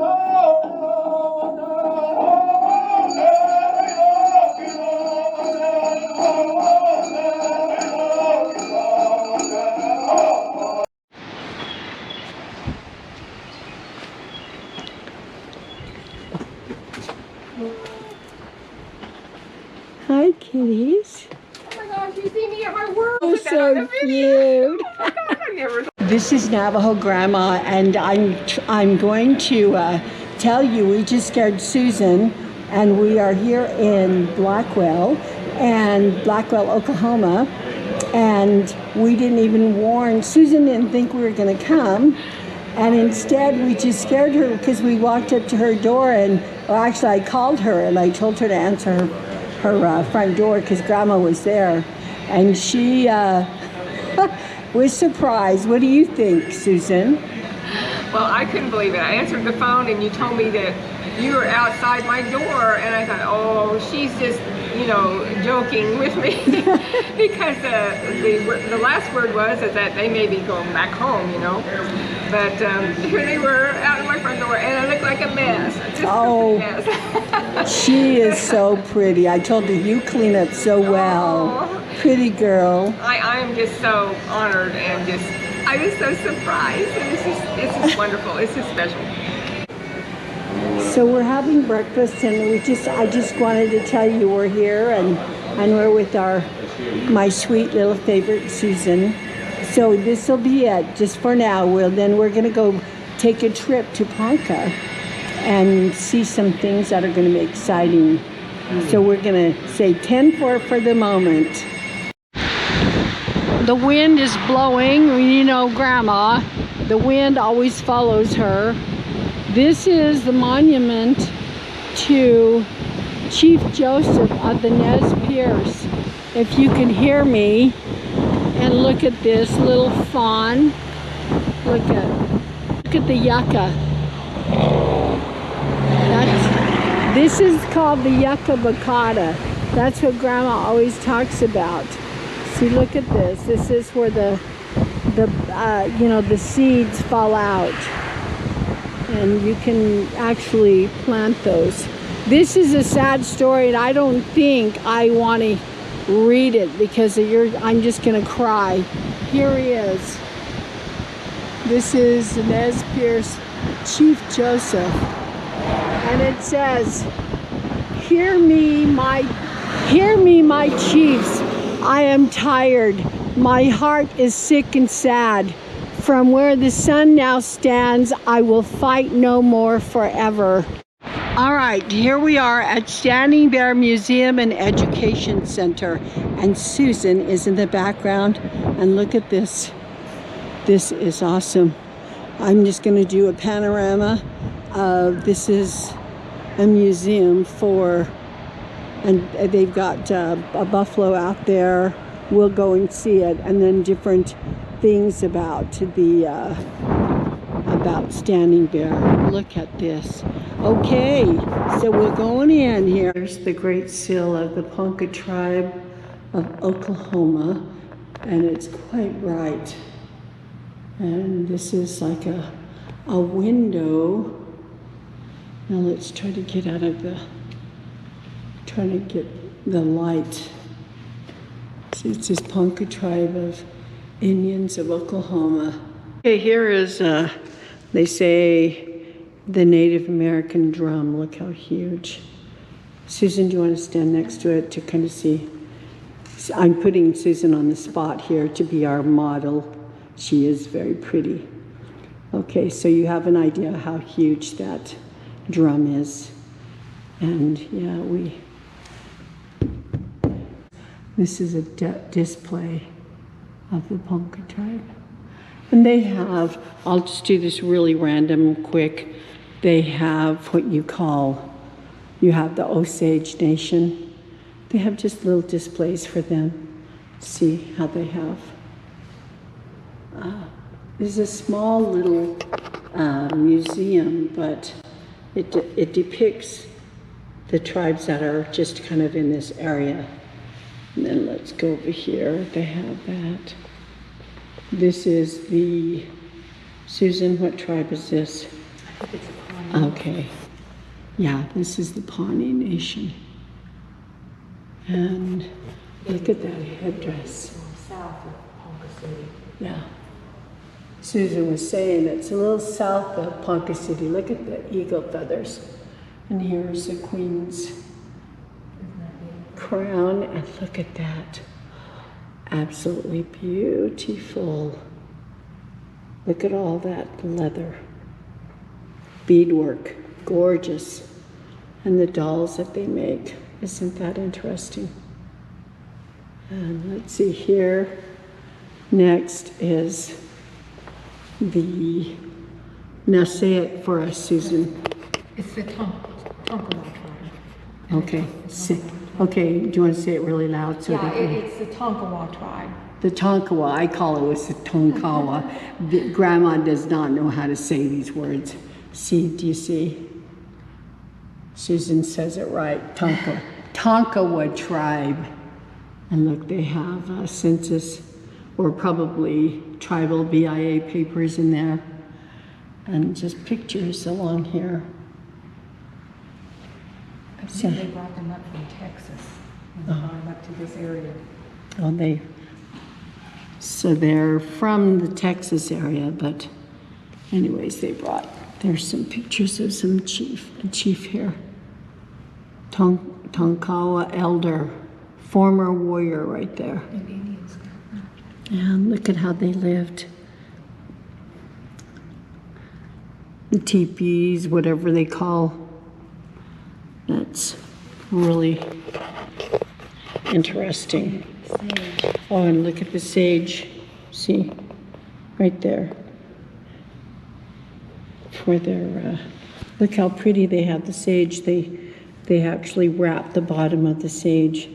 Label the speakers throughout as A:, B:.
A: Hi, kitties.
B: Oh my gosh, you see me at my world.
A: You're so cute. This is Navajo Grandma, and I'm going to tell you, we just scared Susan, and we are here in Blackwell, Oklahoma, and we didn't even warn. Susan didn't think we were going to come, and instead we just scared her because we walked up to her door, and well, actually I called her and I told her to answer her front door because Grandma was there, and she was surprised. What do you think, Susan?
B: Well, I couldn't believe it. I answered the phone and you told me that you were outside my door, and I thought, oh, she's just, you know, joking with me because the last word was that they may be going back home, you know. But here they were out in my front door, and I looked like a mess. Just a mess.
A: She is so pretty. I told her you clean up so well. Oh. Pretty girl.
B: I'm just so honored and I'm just so surprised, and it's just wonderful. It's just special.
A: So we're having breakfast, and I just wanted to tell you we're here, and we're with my sweet little favorite Susan. So this will be it, just for now. Then we're going to go take a trip to Ponca and see some things that are going to be exciting. So we're going to say 10-4 for the moment. The wind is blowing. You know, Grandma, the wind always follows her. This is the monument to Chief Joseph of the Nez Perce. If you can hear me, and look at this little fawn. Look at the yucca. This is called the yucca bacata. That's what Grandma always talks about. See, look at this. This is where the seeds fall out, and you can actually plant those. This is a sad story, and I don't think I want to read it because I'm just gonna cry. Here he is. This is the Nez Perce Chief Joseph, and it says, "Hear me, my chiefs. I am tired. My heart is sick and sad. From where the sun now stands, I will fight no more forever." All right, here we are at Standing Bear Museum and Education Center, and Susan is in the background, and look at this. This is awesome. I'm just going to do a panorama. This is a museum and they've got a buffalo out there. We'll go and see it, and then different things about Standing Bear. Look at this. Okay, so we're going in here. There's the Great Seal of the Ponca tribe of Oklahoma, and it's quite bright. And this is like a window. Now let's try to get out of trying to get the light. See, it's this Ponca tribe of Indians of Oklahoma. Okay, here is, they say, the Native American drum. Look how huge. Susan, do you want to stand next to it to kind of see? I'm putting Susan on the spot here to be our model. She is very pretty. Okay, so you have an idea how huge that drum is. And yeah, this is a display of the Ponca tribe. And they have, I'll just do this really random quick. They have what you have the Osage Nation. They have just little displays for them. See how they have. This is a small little museum, but it depicts the tribes that are just kind of in this area. And then let's go over here. They have that. This is Susan, what tribe is this?
B: It's a Pawnee.
A: Okay. Yeah, this is the Pawnee Nation. And look at that headdress.
B: South of Ponca City.
A: Yeah. Susan was saying it's a little south of Ponca City. Look at the eagle feathers. And here's the Queen's crown. And look at that. Absolutely beautiful. Look at all that leather. Beadwork. Gorgeous. And the dolls that they make. Isn't that interesting? And let's see here. Next is the, now say it for us, Susan.
B: It's the Tonkawa tribe.
A: Okay. Okay, do you want to say it really loud? So
B: Yeah, it's the Tonkawa tribe.
A: the Tonkawa, I call it was the Tonkawa. Grandma does not know how to say these words. See, do you see? Susan says it right, Tonkawa tribe. And look, they have a census or probably tribal BIA papers in there. And just pictures along here.
B: I think they brought them up from Texas and brought them up to this area.
A: Oh, so they're from the Texas area, but anyways, there's some pictures of a chief here. Tonkawa elder, former warrior right there.
B: And Indians.
A: And look at how they lived. The teepees, whatever they call. That's really interesting.
B: Sage.
A: Oh, and look at the sage. See, right there. For their, look how pretty they have the sage. They actually wrap the bottom of the sage.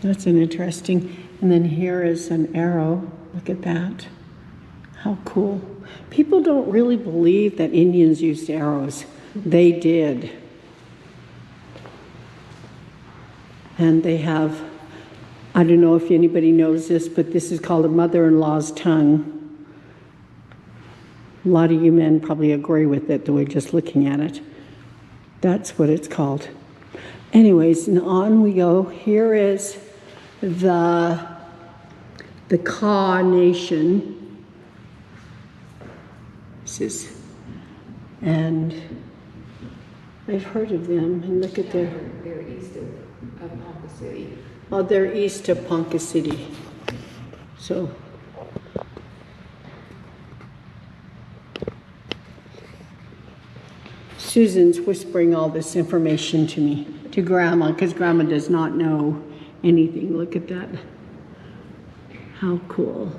A: That's an interesting. And then here is an arrow. Look at that. How cool. People don't really believe that Indians used arrows. They did. And they have, I don't know if anybody knows this, but this is called a mother-in-law's tongue. A lot of you men probably agree with it the way just looking at it. That's what it's called. Anyways, and on we go. Here is the Kaw Nation. And I've heard of them, and look at their...
B: They're east of Ponca City.
A: Oh, they're east of Ponca City. So... Susan's whispering all this information to me, to Grandma, because Grandma does not know anything. Look at that. How cool.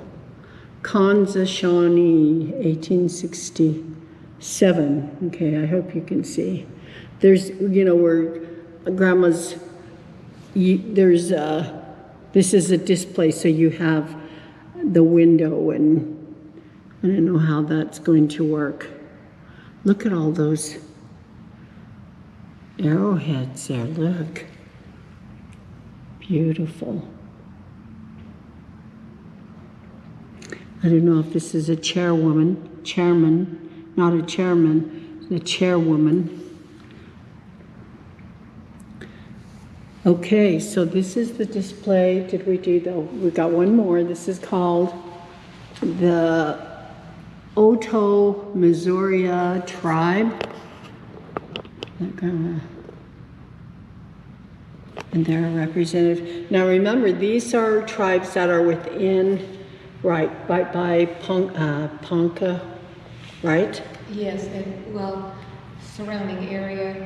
A: Kanza Shawnee, 1867. Okay, I hope you can see. There's, where Grandma's, this is a display, so you have the window, and I don't know how that's going to work. Look at all those arrowheads there, look. Beautiful. I don't know if this is a chairman, not a chairman, a chairwoman. Okay, so this is the display. Did we do we got one more. This is called the Otto Missouria tribe. And they're a representative. Now remember, these are tribes that are within, by Ponca, right?
B: Yes, and surrounding area,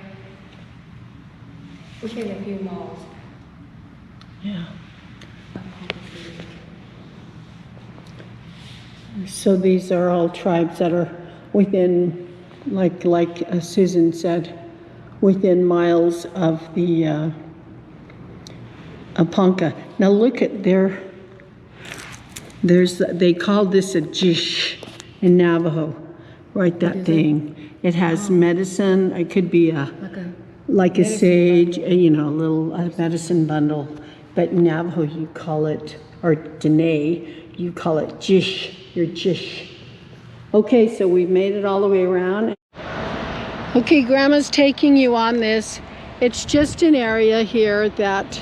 B: within a few miles
A: Yeah.
B: of Ponca City.
A: So these are all tribes that are within, like Susan said, within miles of the Ponca. Now look at they call this a jish in Navajo. Write that thing. It has medicine. It could be like a sage, a little medicine bundle. But in Navajo you call it, or Dene, you call it jish. Your jish. Okay, so we've made it all the way around. Okay, Grandma's taking you on this. It's just an area here that,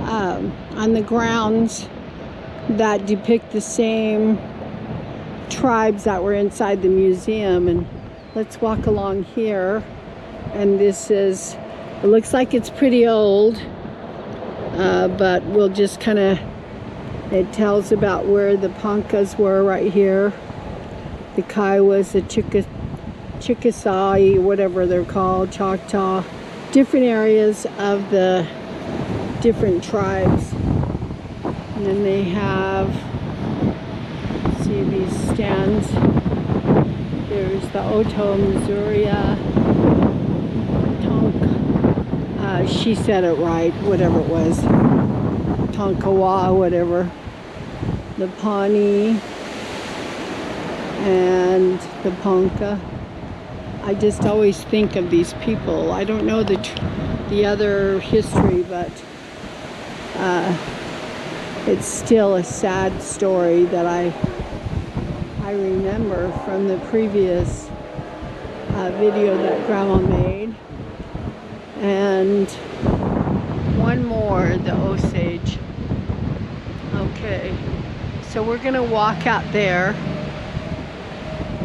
A: on the grounds that depict the same tribes that were inside the museum. And let's walk along here. And this is, it looks like it's pretty old, but we'll just kind of, it tells about where the Poncas were right here. The Kiowas, the Chickasaw, whatever they're called, Choctaw, different areas of the different tribes. And then they have, see these stands. There's the Otto, Missouria, Tonka, she said it right, whatever it was, Tonkawa, whatever, the Pawnee, and the Ponca. I just always think of these people. I don't know the other history, but it's still a sad story that I remember from the previous video that Grandma made. And one more, the Osage. Okay, so we're gonna walk out there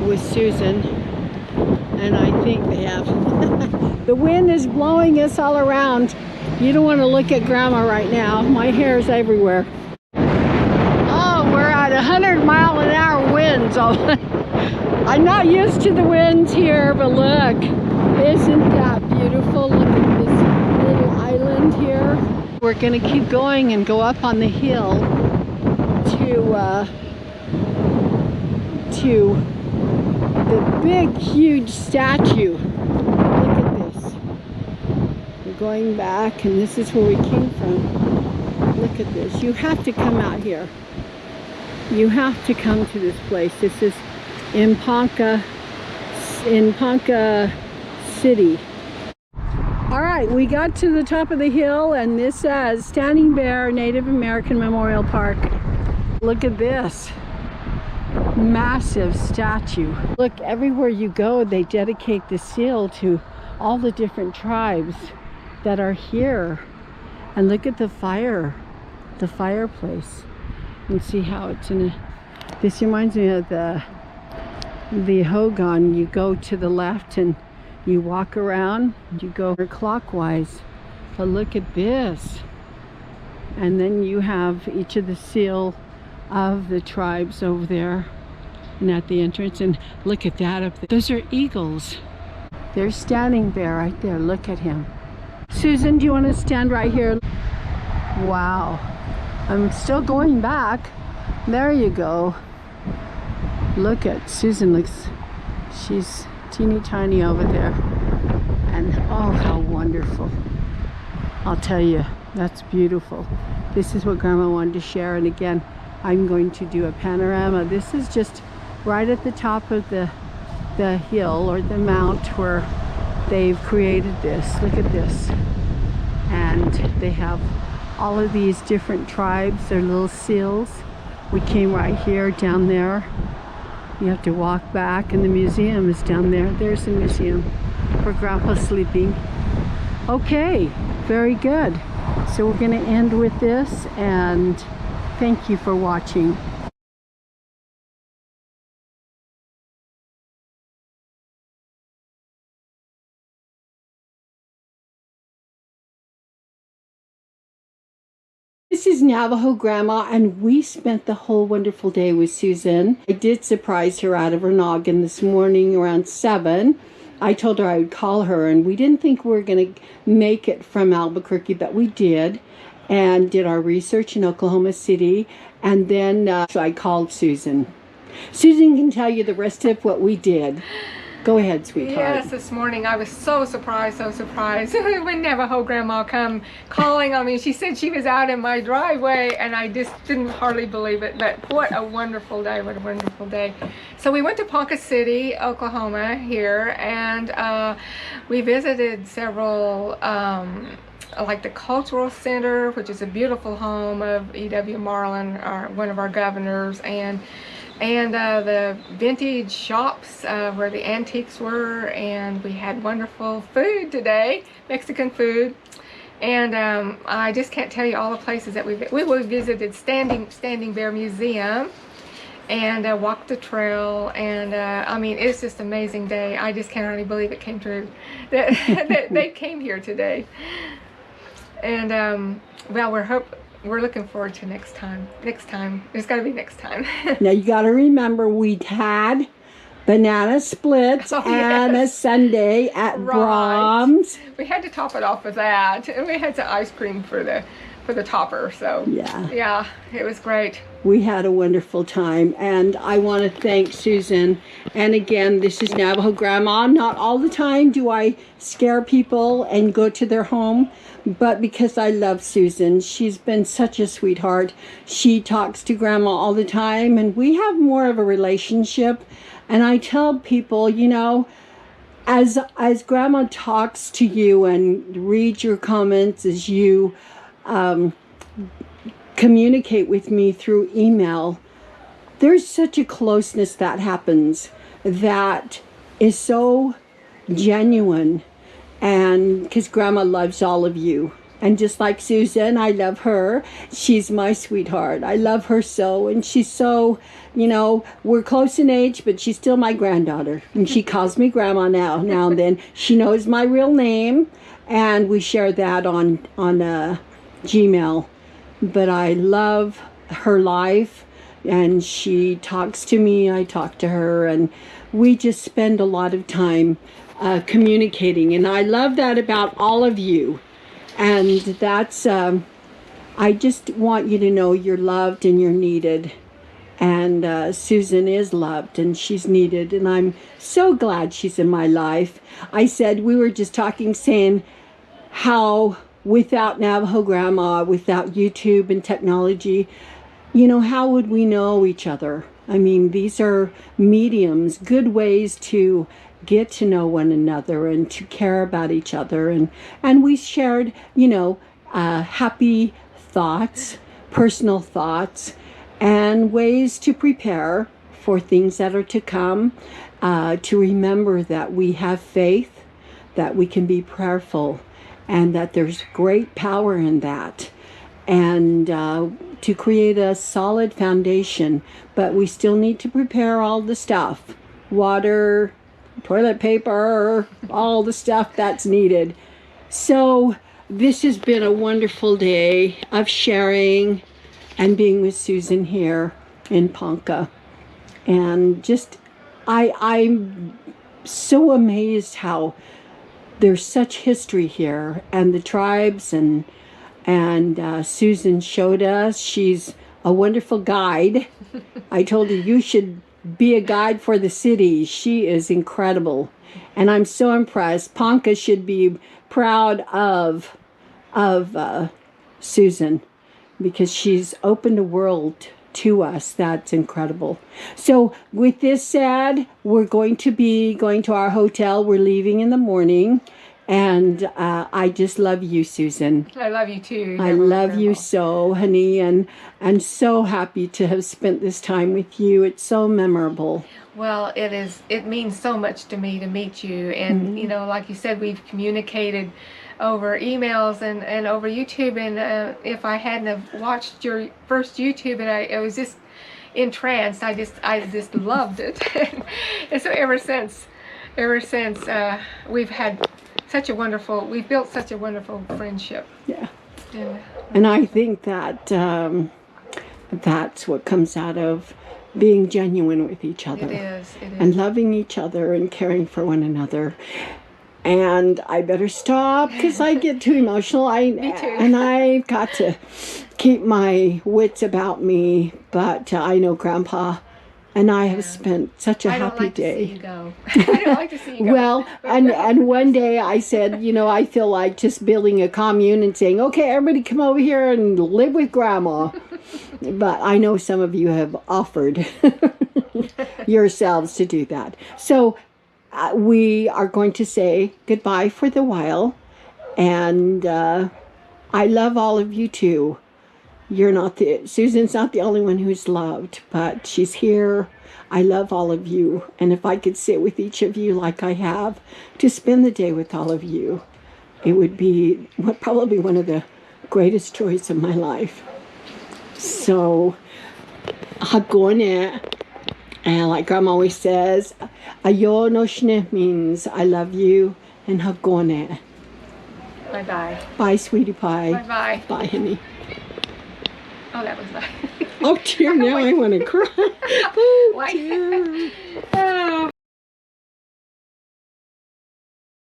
A: with Susan, and I think they have the wind is blowing us all around. You don't want to look at Grandma right now. My hair's everywhere. Oh, we're at 100-mile-an-hour winds. I'm not used to the winds here, but look, isn't that beautiful? Look at this little island here. We're gonna keep going and go up on the hill to the big, huge statue. Look at this. We're going back, and this is where we came from. Look at this. You have to come out here. You have to come to this place. This is in Ponca City. All right, we got to the top of the hill, and this says Standing Bear Native American Memorial Park. Look at this. Massive statue. Look, everywhere you go, they dedicate the seal to all the different tribes that are here. And look at the fireplace. And see how it's in a, this reminds me of the Hogan. You go to the left and you walk around, you go clockwise. But look at this. And then you have each of the seal of the tribes over there and at the entrance. And look at that up there. Those are eagles. There's Standing Bear right there. Look at him. Susan, do you want to stand right here? Wow. I'm still going back. There you go. Look at Susan. Looks, she's teeny tiny over there. And oh, how wonderful. I'll tell you, that's beautiful. This is what Grandma wanted to share. And again, I'm going to do a panorama. This is just right at the top of the hill or the mount where they've created this. Look at this. And they have all of these different tribes, their little seals. We came right here, down there. You have to walk back, and the museum is down there. There's the museum where Grandpa's sleeping. Okay, very good. So we're going to end with this, and thank you for watching. This is Navajo Grandma, and we spent the whole wonderful day with Susan. I did surprise her out of her noggin this morning around 7. I told her I would call her, and we didn't think we were going to make it from Albuquerque, but we did, and did our research in Oklahoma City, and then so I called Susan. Susan can tell you the rest of what we did. Go ahead, sweetheart.
B: Yes, this morning I was so surprised when Navajo Grandma come calling on me. She said she was out in my driveway, and I just didn't hardly believe it. But what a wonderful day, what a wonderful day. So we went to Ponca City, Oklahoma here, and we visited several, like the Cultural Center, which is a beautiful home of E.W. Marlin, one of our governors, and and the vintage shops where the antiques were, and we had wonderful food today, Mexican food. And I just can't tell you all the places that we visited. Standing Bear Museum, and walked the trail, and I mean, it's just an amazing day. I just can't hardly believe it came true that they came here today. And well, we're looking forward to next time. There's got to be next time.
A: Now you got to remember, we had banana splits and a sundae at Brahms.
B: We had to top it off with that, and we had some ice cream for the topper. So yeah, it was great.
A: We had a wonderful time, and I want to thank Susan. And again, this is Navajo Grandma. Not all the time do I scare people and go to their home, but because I love Susan. She's been such a sweetheart. She talks to Grandma all the time, and we have more of a relationship. And I tell people, you know, as Grandma talks to you and reads your comments, as you communicate with me through email, there's such a closeness that happens that is so genuine. And because Grandma loves all of you. And just like Susan, I love her. She's my sweetheart. I love her so. And she's so, you know, we're close in age, but she's still my granddaughter. And she calls me Grandma now and then. She knows my real name. And we share that on Gmail. But I love her life. And she talks to me. I talk to her. And we just spend a lot of time communicating. And I love that about all of you. And that's, I just want you to know you're loved and you're needed. And Susan is loved and she's needed. And I'm so glad she's in my life. I said, we were just talking, saying how without Navajo Grandma, without YouTube and technology, you know, how would we know each other? I mean, these are mediums, good ways to get to know one another and to care about each other. And we shared, you know, happy thoughts, personal thoughts, and ways to prepare for things that are to come, to remember that we have faith, that we can be prayerful, and that there's great power in that. And to create a solid foundation, but we still need to prepare all the stuff, water, toilet paper, all the stuff that's needed. So this has been a wonderful day of sharing and being with Susan here in Ponca. And just, I'm so amazed how there's such history here, and the tribes, and Susan showed us. She's a wonderful guide. I told her, you should be a guide for the city. She is incredible. And I'm so impressed. Ponca should be proud of Susan, because she's opened a world to us that's incredible. So with this said, we're going to be going to our hotel. We're leaving in the morning. And I just love you, Susan.
B: I love you too.
A: I love you so, honey, and so happy to have spent this time with you. It's so memorable.
B: Well, it means so much to me to meet you. And, you know, like you said, we've communicated over emails and over YouTube. And if I hadn't have watched your first YouTube, and I was just entranced, I just loved it. And so ever since we've built such a wonderful friendship.
A: Yeah. And I think that that's what comes out of being genuine with each other.
B: It is.
A: And loving each other and caring for one another. And I better stop because I get too emotional.
B: Me too.
A: And I've got to keep my wits about me. But I know Grandpa and I have spent such a happy day.
B: I don't like to see you go.
A: Well, and one day I said, you know, I feel like just building a commune and saying, okay, everybody come over here and live with Grandma. But I know some of you have offered yourselves to do that. So we are going to say goodbye for the while. And I love all of you too. Susan's not the only one who's loved, but she's here. I love all of you. And if I could sit with each of you like I have to spend the day with all of you, it would be probably one of the greatest joys of my life. So, hagone, and like Grandma always says, ayo no shne means I love you, and hagone.
B: Bye-bye.
A: Bye, sweetie pie.
B: Bye-bye.
A: Bye, honey.
B: Oh, that was nice.
A: Oh, dear, now I want to cry. Oh,
B: Why?
A: dear.
B: Oh.